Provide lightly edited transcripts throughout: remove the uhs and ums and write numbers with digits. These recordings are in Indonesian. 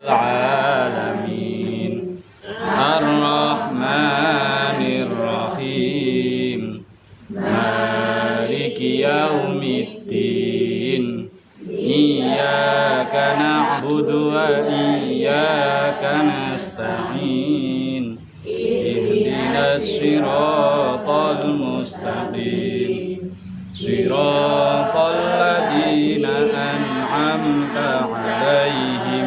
العالمين الرحمن الرحيم مالك يوم الدين إياك نعبد وإياك نستعين اهدنا الصراط المستقيم صراط الذين أنعمت عليهم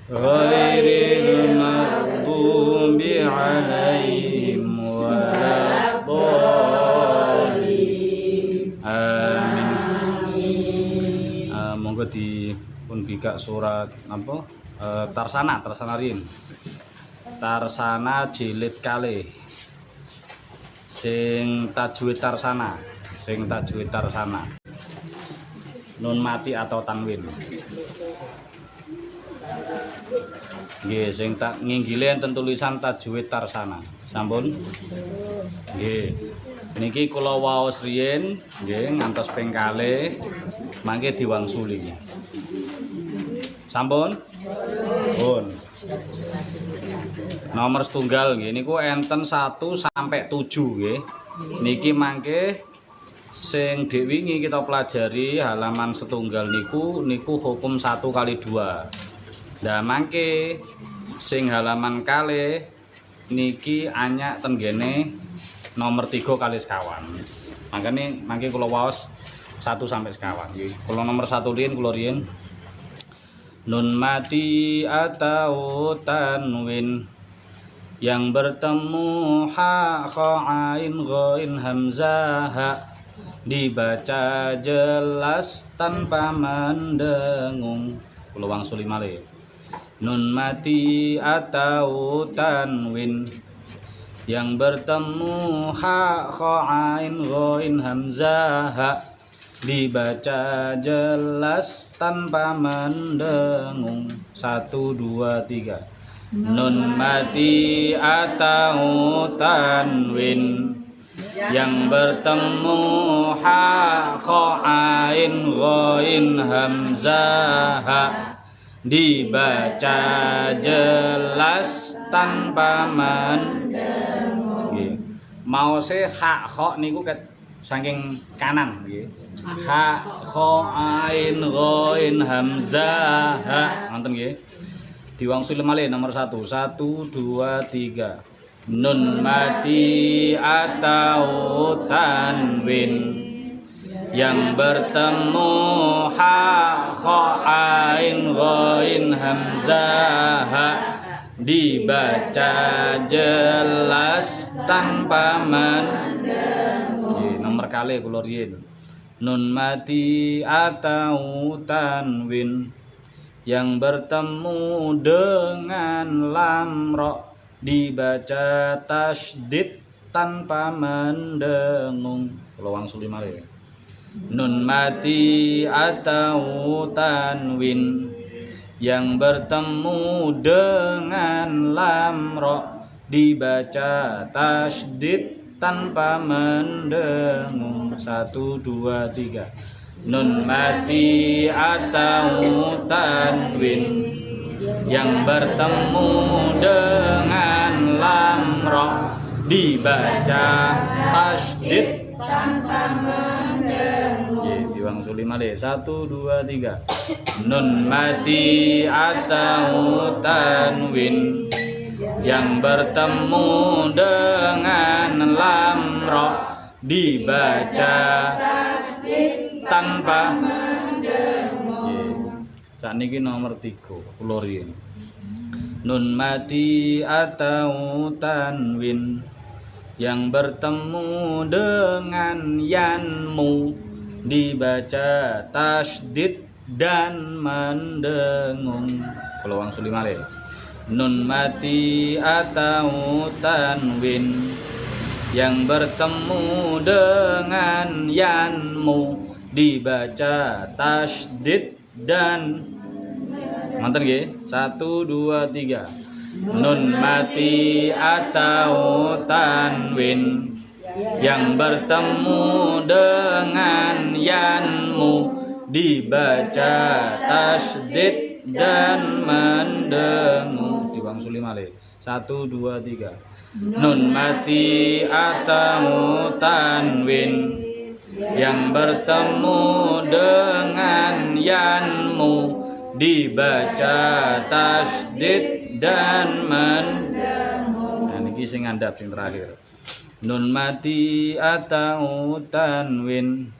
غير المغضوب عليهم ولا الضالين amin. Monggo dipun bikak surat apa Tarsana Rin Tarsana jilid kalih sing tajwid Tarsana nun mati atau tanwin. Nggih, sing tak nginggile enten tulisan tajwid Tarsana. Sampun? Nggih. Niki kula waos riyin, nggih, ngantos ping kalih mangke diwangsuli. Sampun? Pun. Nomor setunggal nggih niku enten 1 sampai 7 nggih. Niki mangke sing dek wingi kita pelajari halaman setunggal niku hukum 1 kali 2. Nah mangke sing halaman kalih niki anyak tenggene nomor 3 kali sekawan. Makanya mangke kula waos 1 sampai sekawan nggih. Kula nomor 1 riyen nun mati atau tanwin yang bertemu ha kha ain ghain hamzah ha dibaca jelas tanpa mendengung. Kula wangsuli malih. Nun mati atau tanwin yang bertemu ha kha ain ghain hamzah ha dibaca jelas tanpa mendengung. 1 2 3. Nun mati atau tanwin yang bertemu ha kha ain ghain hamzah ha dibaca jelas tanpa mendengung. Mau se ha kha niku saking kanan nggih. Ha kha ain ghain hamzah ha ngoten nggih. Diwangsuli malih nomor 1. 1 2 3. Nun mati atau tanwin yang bertemu ha kha ain ghain hamzah ha dibaca jelas tanpa mendengung. Nomor kalih kula riyin. Nun mati atau tanwin yang bertemu dengan lam ra dibaca tasydid tanpa mendengung. Kula wangsuli malih. Nun mati atau tanwin yang bertemu dengan lam ra dibaca tasydid tanpa mendengung. 1 2 3. Nun mati atau tanwin yang bertemu dengan lam ra dibaca tasydid tanpa mendengung. Diwangsuli malih. 1 2 3. Nun mati atau tanwin yang bertemu dengan lam ra dibaca tanpa mendengung. Sakniki nomor 3 kula riyen. Nun mati atau tanwin yang bertemu dengan yanmu dibaca tasydid dan mendengung. Kula wangsuli malih. Nun mati atau tanwin yang bertemu dengan yanmu dibaca tasydid dan ngoten nggih. 1 2 3. Nun mati atau tanwin yang bertemu dengan yanmu dibaca tasydid dan mendengung. Diwangsuli malih. 1 2 3. Nun mati atau tanwin yang bertemu dengan yanmu dibaca tasydid dan mendengung. Nah niki sing ngandhap sing terakhir. Nun mati atau tanwin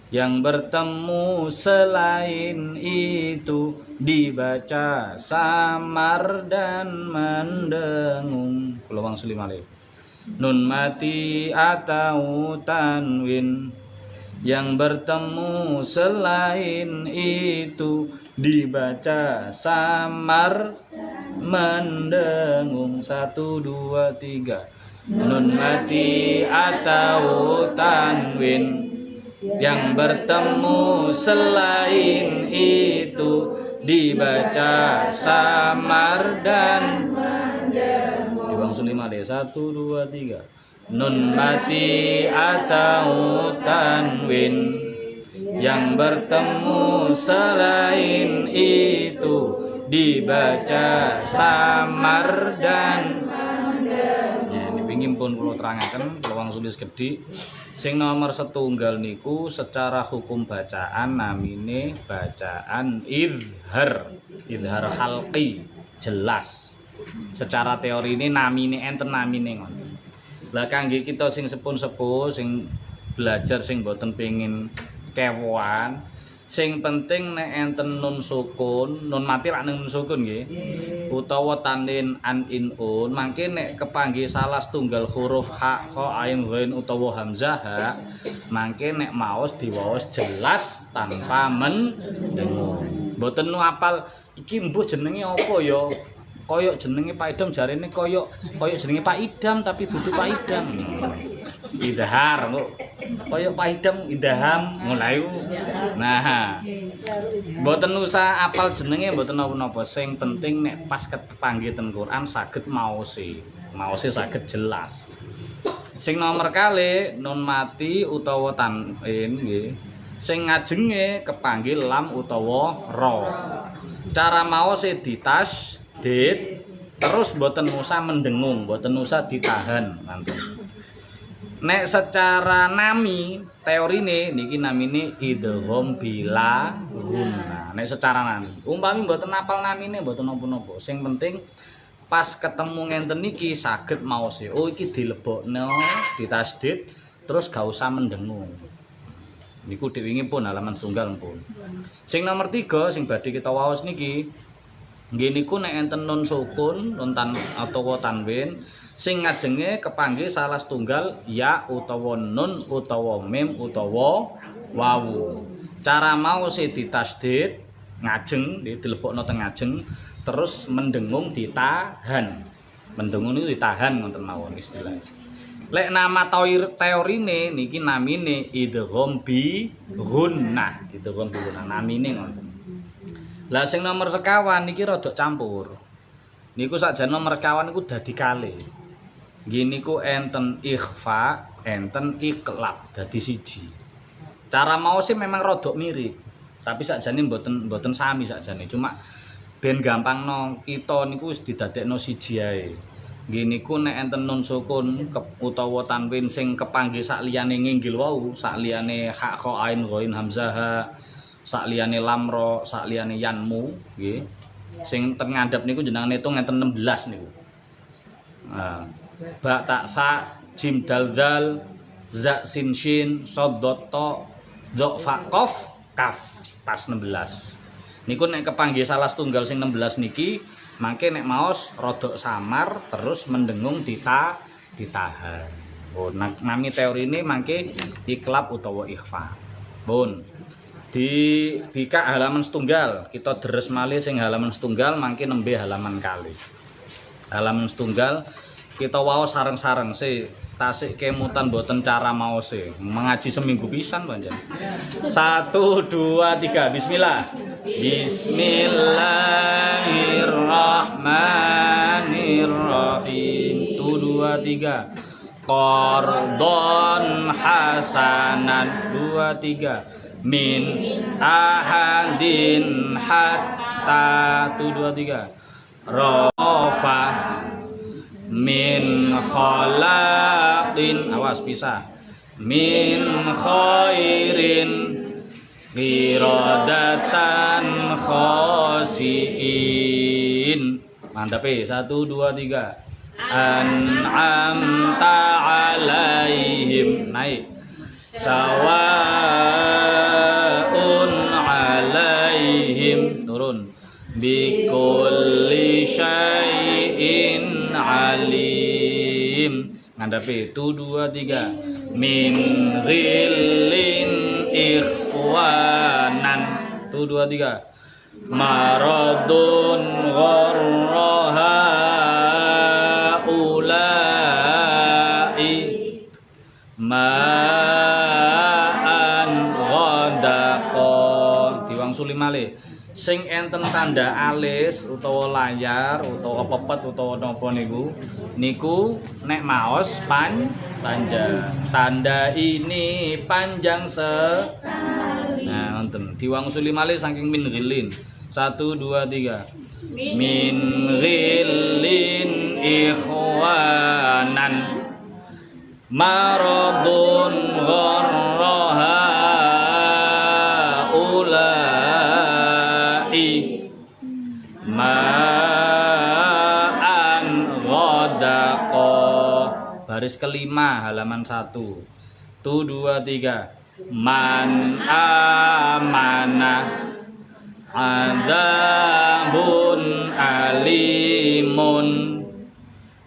yang bertemu selain itu dibaca samar dan mendengung. Kula wangsuli malih. Nun mati atau tanwin yang bertemu selain itu dibaca samar mendengung. 1 2 3. Nun mati atau tanwin yang bertemu selain itu dibaca samar dan diwangsuli malih. 1 2 3. Nun mati atau tanwin yang bertemu selain itu dibaca samar dan pun kula terangaken kula wangsuli sekedhik. Sing nomor setunggal niku secara hukum bacaan namine bacaan idhar halqi, jelas. Secara teori ini namine enten namine ngoten. Lah kangge kita sing sepun-sepuh sing belajar sing boten pengin kewoan, sing penting nek enten nun sukun, nun mati lak nun sukun nggih. Utawa tanwin an in un, mangke nek kepanggih salah setunggal huruf ha, kha, ain, ghain utawa hamzah ha, mangke nek maos diwaos jelas tanpa mendengung. Mboten nu apal iki mbuh jenenge apa ya? Koyok jenenge Pak Idam jarene koyok jenenge Pak Idam tapi dudu Pak Idam. Idhar kok. Koyok Pak Idam idham mulai. Nah. Mboten usah apal jenenge mboten napa-napa. Sing penting nek pas kepanggih ten Quran saged maose. Maose saged jelas. Sing nomor kalih nun mati utawa tanwin nggih. Sing ngajenge kepanggih lam utawa ra. Cara maose ditas terus mboten usah mendengung, mboten usah ditahan nanti. Nek secara nami teorine niki namine idgham bila gunna. Nek secara nami, umpami mboten apal namine mboten napa-napa. Sing penting pas ketemu ngenten niki saged maos e. Oh iki dilebokno, ditasdid terus gak usah mendengung. Niku diwingi pun halaman sunggal pun. Sing nomor 3 sing badhe kita waos niki nggih niku nek enten nun sukun, nun tan utawa tanwin sing ngajenge kepanggih salah setunggal ya utawa nun utawa mim utawa wawu. Cara maos ditasdid ngajeng dilebokno teng ngajeng terus mendengung ditahan. Mendengung niku ditahan ngoten mawon istilahnya. Lek nama teorine niki namine idgham bi gunnah. Idgham bi gunnah namine ngoten. Lah sing nomor sekawan niki rada campur. Niku sakjane nomor sekawan niku dadi kalih. Nggih niku enten ikhfa, enten iqlab dadi siji. Cara maose memang rada mirip, tapi sakjane mboten sami sakjane. Cuma ben gampangno kita niku wis didadekno siji ae. Nggih niku nek enten nun sukun utawa tanwin sing kepanggih sak liyane nginggil wau, sak liyane ha, kha, ain, ghain, hamzah, sak liyane lam ra, sak liyane yanmu nggih. Sing ten ngandhap niku jenengan hitung enten 16 niku. Nah, ba ta sa jim dal dzal za sin shin shad dot ta dha fa qaf kaf pas 16. Niku nek kepanggih salah setunggal sing 16 niki mangke nek maos rada samar terus mendengung ditahan. Oh, nami teori ini mangke iklab utawa ikhfa. Pun di bika halaman setunggal kita deres malih sing halaman setunggal mangke nembe halaman kali. Halaman setunggal kita waos sareng-sareng sih tasik kemutan boten cara maose mengaji seminggu pisan panjen. 1 2 3 bismillah. Bismillahirrahmanirrahim. 1 2 3 qardon hasanan. 2 3 min ahadin hatta 1 2 3 rafa min khalaqin awas pisah min khairin qiradatan khasiin. Mantap 1 2 3 an'amta alaihim naik sawaun alaihim turun bikulli syai'in alim. Ngandapi 1 2 3 min ghillin ikhwanan 1 2 3 maradun gharraha ulai ma'an ghadaqa diwangsuli malih sing enten tanda alis utawa layar utawa pepet utawa napa niku nek maos panjang tanda ini panjang nah nonton diwangsuli malih saking min ghilin 1 2 3 min ghilin ikhwanan maradun gharraha ulai ma'an ghadaqa baris kelima halaman 1 2 3 man amana adzabun alimun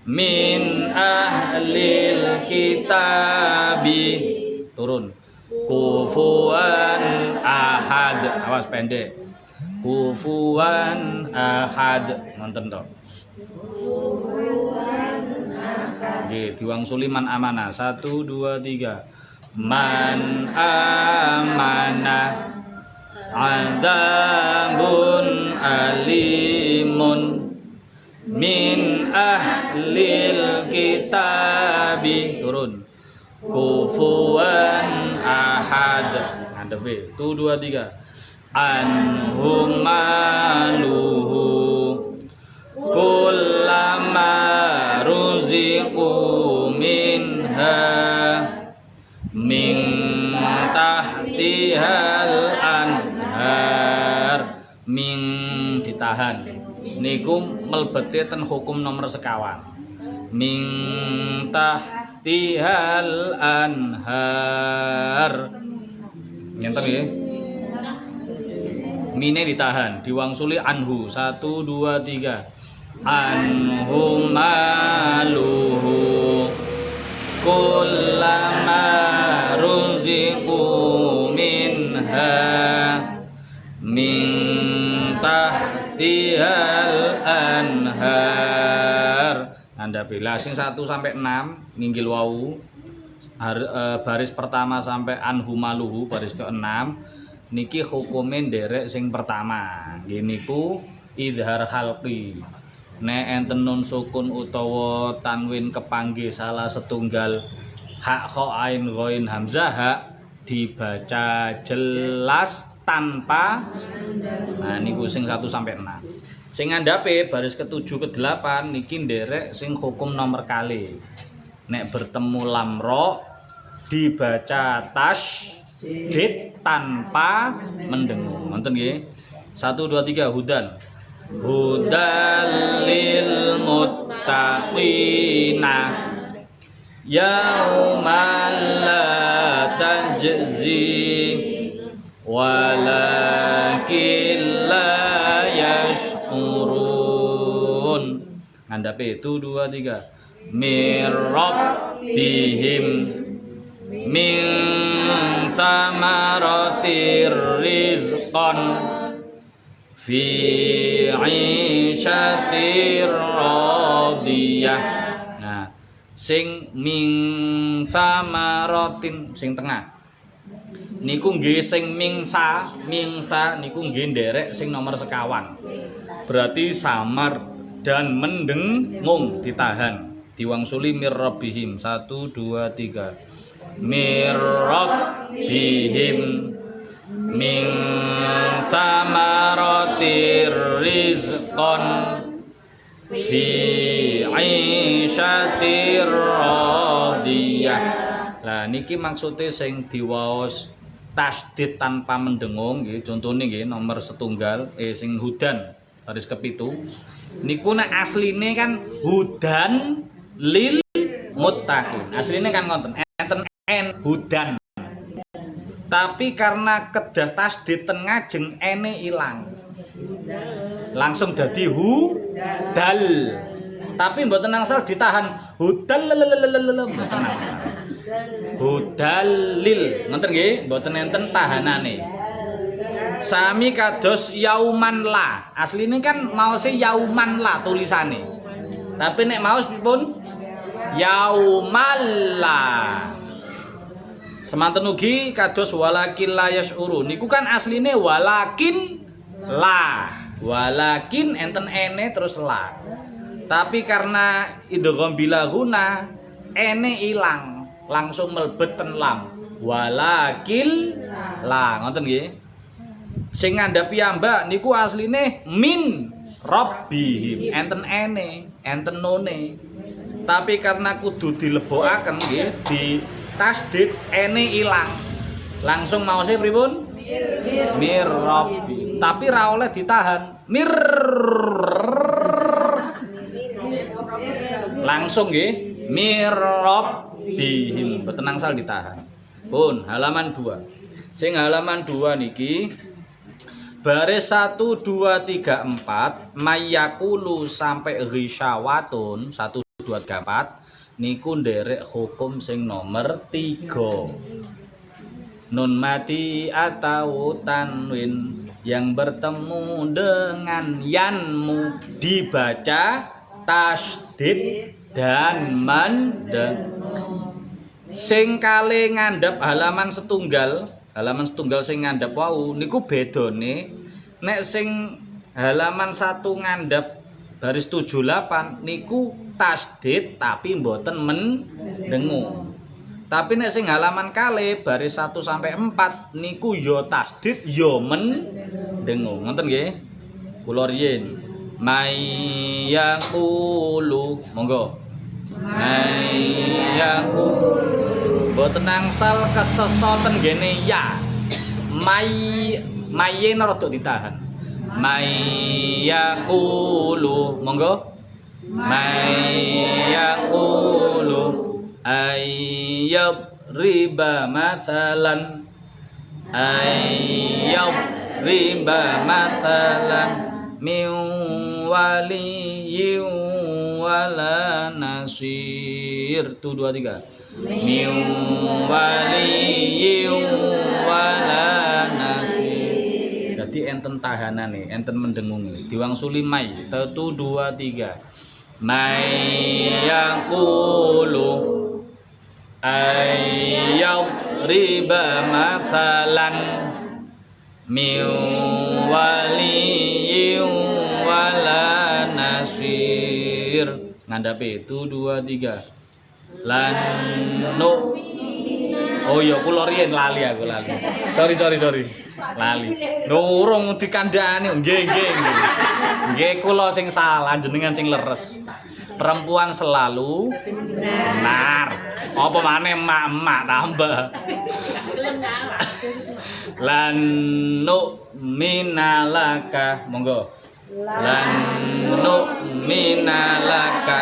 min ahlil kitabi turun kufuwan ahad awas pendek kufuwan ahad nonton toh nggih diwangsuli man amanah 1 2 3 man amana adzabun alimun min ahlil kitabi turun kufuwan ahad ngadepe 1 2 3 anhumaluhu kullama ruziqu minha min tahtihal anhar min ditahan niku mlebete ten hukum nomor sekawan min tahtihal anhar ngenten nggih mine ditahan diwangsuli anhu 1 2 3 anhu maluhu kullama ruziqu minha min tahtihal anhar anda bila sing 1 sampai 6 nginggil wau baris pertama sampai anhu maluhu baris ke-6 niki hukume nderek sing pertama nggih niku idhar halqi nek enten nun sukun utawa tanwin kepanggih salah setunggal hak kha ain ghain hamzah hak dibaca jelas tanpa nah niku sing 1 sampai 6 sing ngandhape baris ke-7 ke-8 niki nderek sing hukum nomor kali nek bertemu lam ra dibaca tasydid tanpa mendengung ngoten nggih 1 2 3 hudan hudal lil muttaqina yauman la tajzi walakin la yash'urun ngandhape 1 2 3 mir rabbihim min samaratir rizqan fi 'ishatir radiyah nah sing min samaratin sing tengah niku nggih sing mingsa niku nggih nderek sing nomor sekawan berarti samar dan mendengung ditahan diwangsuli mir rabbihim 1 2 3 mir rabbihim min samaratir rizqan fi 'ishatir radiyah. Lah niki maksude sing diwaos tasdid tanpa mendengung nggih. Contone nggih nomor setunggal sing hudan baris kepitu. Niku nek asline kan hudan lil muttaqin. Asline kan ngoten. Enten hudan. Tapi karena kedah tasdid ten ngajeng ene ilang. Langsung dadi hudal. Tapi mboten angsal ditahan hudal mboten angsal. Hudalil ngoten nggih, mboten enten tahanane. Sami kados yauman la. Asline kan maose yauman la tulisane. Tapi nek maos pripun? Yaumal la. Semanten ugi kados walakin la yasyuru. Niku kan asline walakin la. Walakin enten ene terus la. Tapi karena idgham bila guna ene ilang, langsung melebet ten lam. Walakil la ngoten nggih. Sing ngandhap piyambak niku asline min rabbihim. Enten ene, enten none. Tapi karena kudu dilebokaken nggih, di tasdid ene ilang. Langsung maose pripun? Mir rabbi. Tapi ra oleh ditahan. Mir langsung nggih. Mir rabbihim. Mboten angsal ditahan. Pun halaman 2. Sing halaman 2 niki baris 1 2 3 4 mayakulu sampai ghisyawatun 1 2 3 4 niku nderek hukum sing nomor 3. Nun mati atau tanwin yang bertemu dengan yanmu dibaca tasdid dan mendengung. Sing kale ngandhap halaman setunggal sing ngandhap wau niku bedone nek sing halaman 1 ngandhap baris 78 niku tasdid tapi mboten mendengung. Tapi nek sing halaman kale baris 1 sampai 4 niku ya tasdid ya mendengung. Ngoten nggih. Kula riyin mayyaqulu monggo. Mayyaqulu mboten angsal kesesoten gene ya. Maye rada ditahan. Mayyaqulu monggo. Mayyaqulu ayyab riba mathalan min waliyyin wala nasir. 2 3 min waliyyin wala nasir. Jadi enten tahanane, enten mendengungi. Diwangsuli mai. 1 2 3 mayyaqulu ayyab riba mathalan min waliyyin wala nasir. Ngandhape 1 2 3 lan no. Oh iya kula riyen lali aku lali. Sorry. Lali. Urung dikandhani. Nggih. Nggih kula sing salah jenengan sing leres. Perempuan selalu benar. Apa maneh emak-emak tambah. Lan nu minalaka monggo. Lan nu minalaka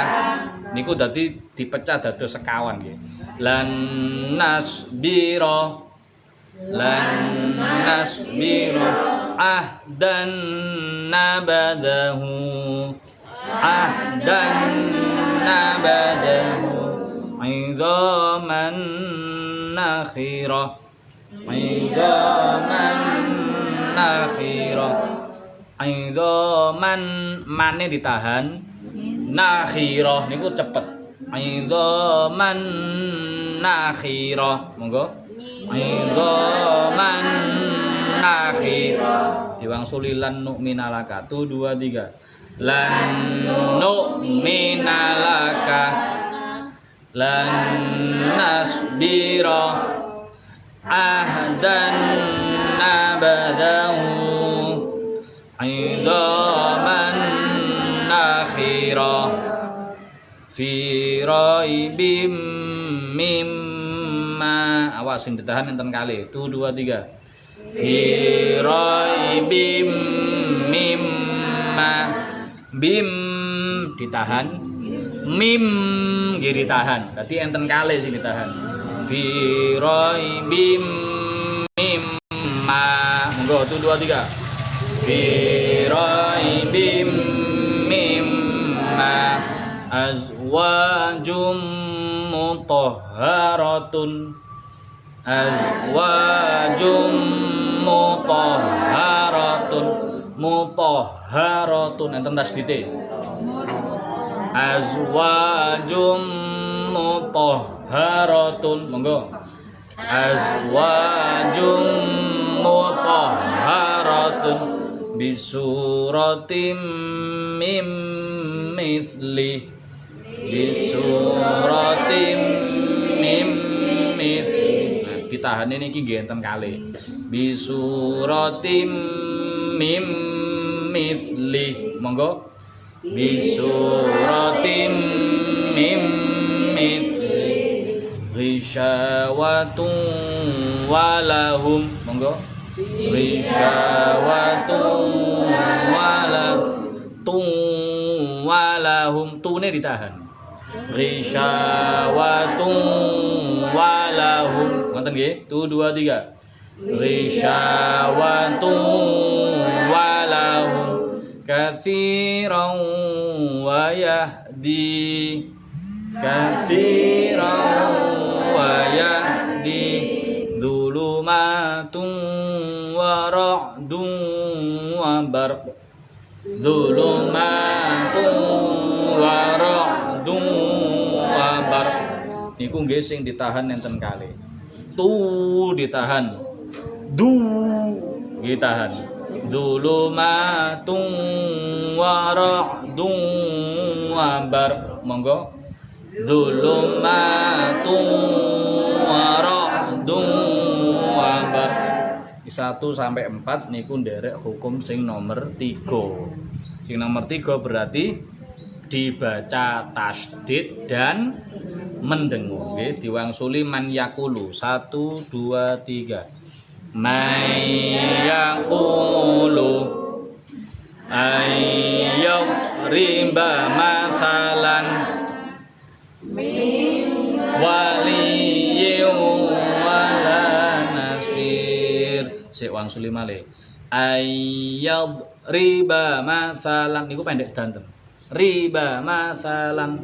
niku dadi dipecah dados sekawan nggih. Lan nasbiro ahdan nabadahu idzaman nakhirah idzaman mane ditahan nakhirah niku cepet idzaman nakhirah monggo idzaman nakhirah diwangsuli lan nu'minalaka 1 2 3 lan nu'minalaka lan nasbira ahdan nabadahu idhaman nakhira fi raibim mimma. Awas sing ditahan enten kali. 1 2 3. Fi raibim mimma. Bim ditahan, mim nggih ditahan. Dadi enten kali sing ditahan. Fi raibim mimma. Monggo 1 2 3. Fi raibim mimma azwajum mutahharatun. Azwajum mutahharatun. Mutahharatun enten tasdite. Azwajum mutahharatun. Monggo. Azwajum mutahharatun bisuratim mim mithli. Bisuratim mim mithli. Nah, ditahan ini niki nggih enten kalih. Bisuratim mim mithli. Monggo. Bisuratim mim mithli ghisyawatun walahum. Monggo. Ghisyawatun walahum. Tune ditahan. Ghisyawatun walahum. Ngoten nggih? 1 2 3. Ghisyawatun walahum katsiran wa yahdi. Katsiran wa yahdi dzulumatun wa ra'dun wa barq. Dzulumatun wa ra'dun wa barq. Niku nggih sing ditahan enten kalih. Tu ditahan. Du ditahan. Dzulumatun wa ra'dun wa barq. Monggo. Dzulumatun wa ra'dun wa barq. 1 sampai 4 niku nderek hukum sing nomor 3. Sing nomor 3 berarti dibaca tasdid dan mendengung nggih, diwangsuli man yaqulu. 1 2 3. Man yaqulu ayyub riba mathalan waliyyu wala nasir. Sik wangsuli malih. Ayyub riba mathalan niku pendek sedanten. Riba mathalan.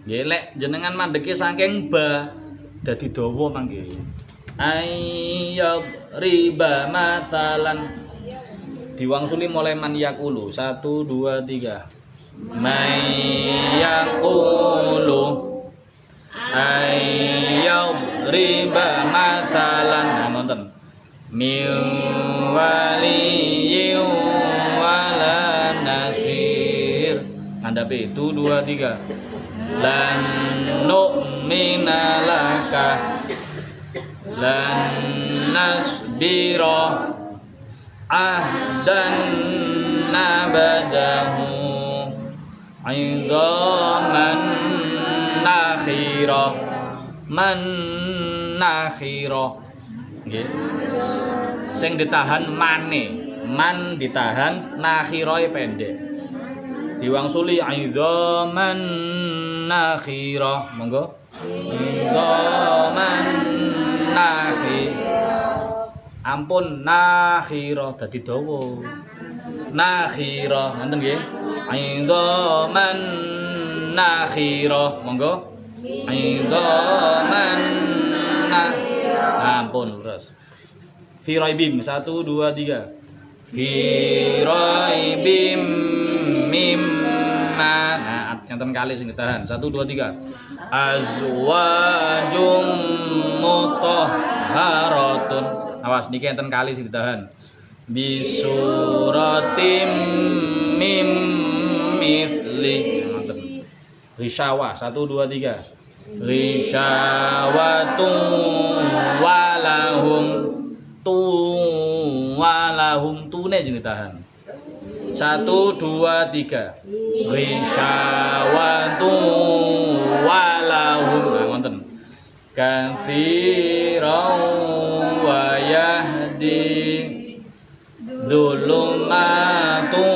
Nggih lek jenengan mandheke saking ba dadi dawa mangke. Ayyub riba mathalan. Diwangsuli mulai man yaqulu. 1 2 3. Man yaqulu ayyub riba mathalan. Nah nonton. Min waliyyin wala nasir. Andhape 1 2 3. Lan nu'mina laka lan nasbira ahdan nabadahu idhaman nakhira. Man nakhira nggih. Sing ditahan mane, man ditahan, nakhirae pendek. Diwangsuli idhaman nakhira. Monggo. Idhaman nakhira. Ampun nakhira dadi dawa. Nakhira ngoten nggih. Idhaman nakhira. Monggo. Idhaman nakhira. Ampun terus. Fi raibim 1 2 3. Fi raibim mimma. Nah, enten kali sing ditahan. 1 2 3. Azwajum mutahharatun. Awas niki enten kali sing ditahan. Bisuratim mim mithli. Ngoten. Risyawa 1 2 3. Risyawatun walahum walahum tune jenenge tahan. 1 2 3 Ghisyawatun walahum ngoten. Katsiran wa yahdi dzulumatun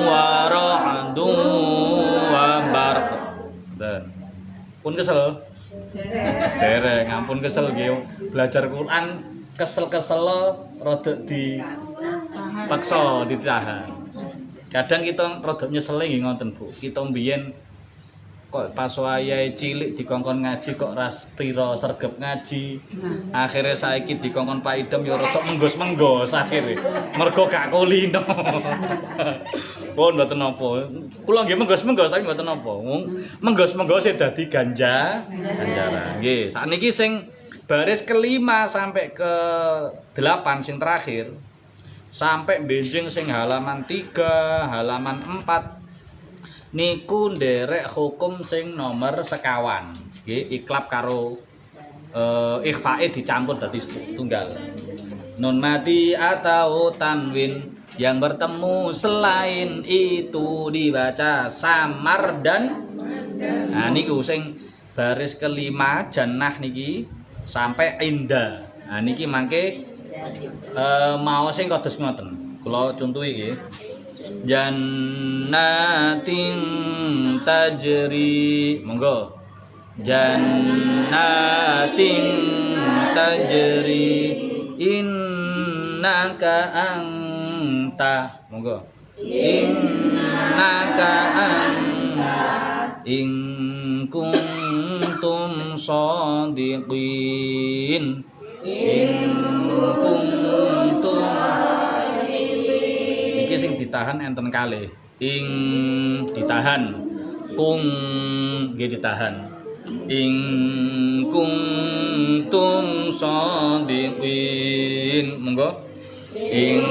wa ra'dun wa barq. Pun kesel. Dereng, ampun kesel nggih. Belajar Quran kesel-kesel rada dipaksa ditahan. Kadang kita rada nyesel nggih ngoten, Bu. Kita mbiyen kok pas wayahe cilik dikongkon ngaji kok ras pira sregep ngaji. Akhire saiki dikongkon Pak Idem ya rada menggos-menggos akhire. Mergo gak kulino. Pun mboten napa. Kula nggih menggos-menggos tapi mboten napa. Menggos-menggos dadi ganjaran. Nggih, sakniki sing baris ke-5 sampai ke-8 sing terakhir. Sampai benjing sing halaman 3, halaman 4 niku nderek hukum sing nomor sekawan. Nggih, iklab karo ikhfae dicampur dadi tunggal. Nun mati atau tanwin yang bertemu selain itu dibaca samar dan nah niku sing baris ke-5 jannah niki sampai inda. Nah niki mangke mau sing kados ngoten. Kula contohi nggih. Jannatin tajri monggo jannatin tajri innaka anta monggo innaka anta in kuntum shadiqin in kuntum sing ditahan enten kalih ing ditahan kung nggih ditahan ing kuntum shadiqin monggo ing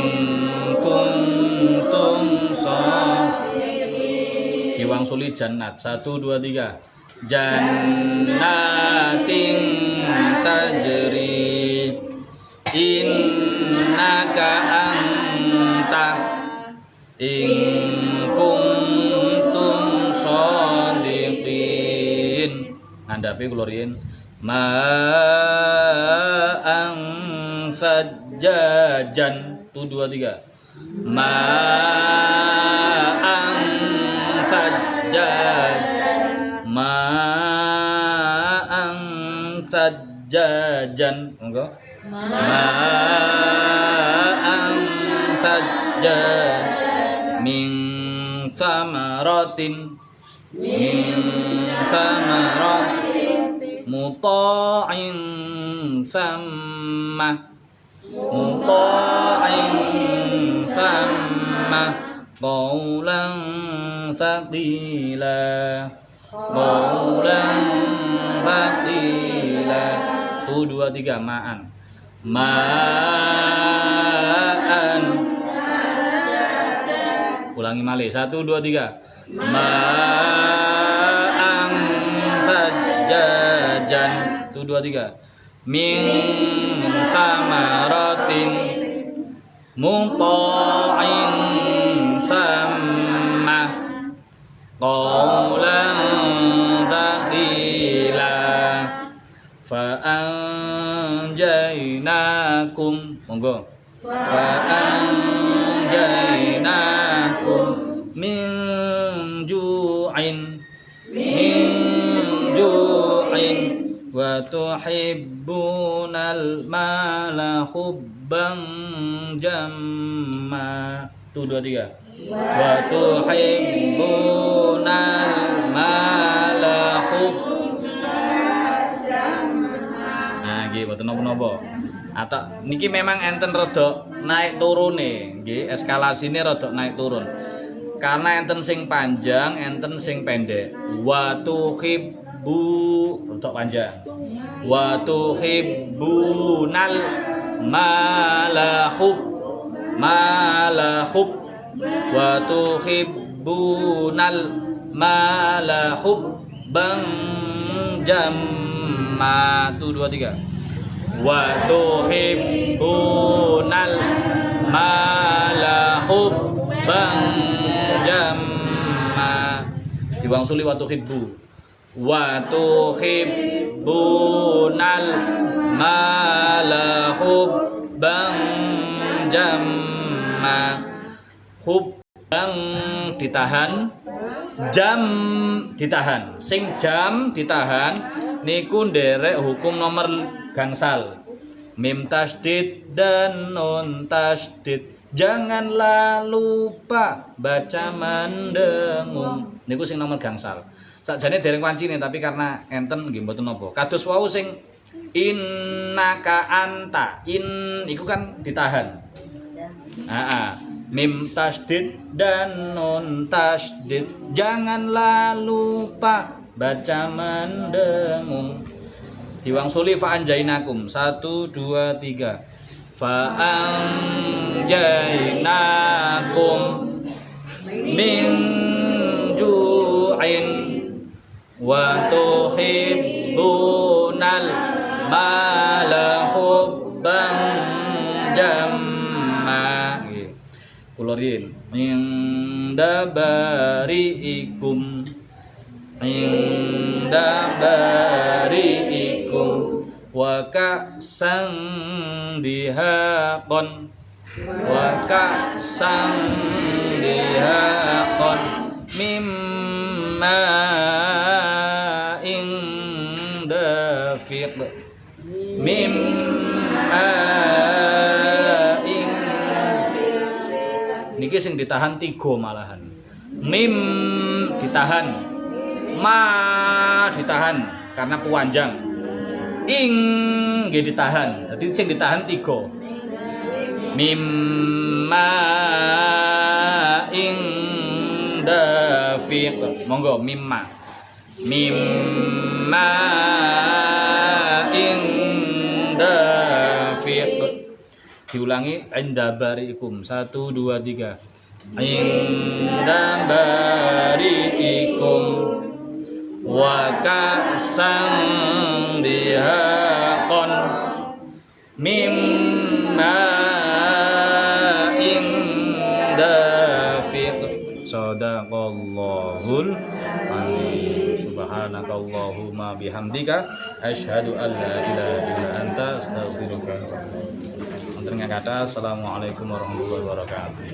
kuntum shadiqin iwang suli jannat 1 2 3 jannatin tajri innaka anta in kuntum shadiqin ngandhapi kula riyen ma'an sajjajan 1 2 3 ma'an sajjaj ma'an sajjajan monggo ma'an sajjaj min samaratin muta'in samma qawlan thaqila 1 2 3 ma'an ulangi malih 1 2 3 ma'an sajjajan 1 2 3 min samaratin muta'in samma qawlan thaqila fa anjaynakum monggo fa anjaynakum min ju'in wa tuhibbunal mala hubban jamma 1 2 3 wa tuhibbunal mala hubban jamma. Nah nggih mboten napa-napa. Atau niki memang enten rada naik turune nggih, eskalasine rada naik turun. Karena enten sing panjang, enten sing pendek. Wa tuhibbu rada panjang. Wa tuhibbunal malahub wa tuhibbunal malahub bang jamma 1 2 3 wa tuhibbunal mala hubban jamma. Diwangsuli wa tuhibbunal mala hubban jamma. Hubbang ditahan, jam ditahan. Sing jam ditahan niku nderek hukum nomor gangsal. Mim tasdid dan nun tasdid. Janganlah lupa baca mendengung. Niku sing nomor gangsal. Sakjane dereng wancine tapi karena enten nggih mboten napa. Kados wau sing innaka anta. In iku kan ditahan. Mim tasdid dan nun tasdid. Janganlah lupa baca mendengung. Diwangsuli fa'anjainakum. 1 2 3. Fa'anjainakum min ju'in wa tuhibbunal mala hubban jamma. Kula riyin inda bari'ikum wa ka'san dihaqon mimma indafiq niki sing ditahan 3 malahan. Mim ditahan, ma ditahan karena panjang. Ing nggih ditahan. Dadi sing ditahan 3. Mimma ing dafiq. Monggo mimma. Mimma ing dafiq. Diulangi inda bari'ikum 1 2 3. Inda bari'ikum wa ka'san dihaqon mimma indafiq. Sadaqallahul azim. Subhanakallahumma bihamdika asyhadu an la ilaha illa anta astaghfiruka. Assalamualaikum warahmatullahi wabarakatuh.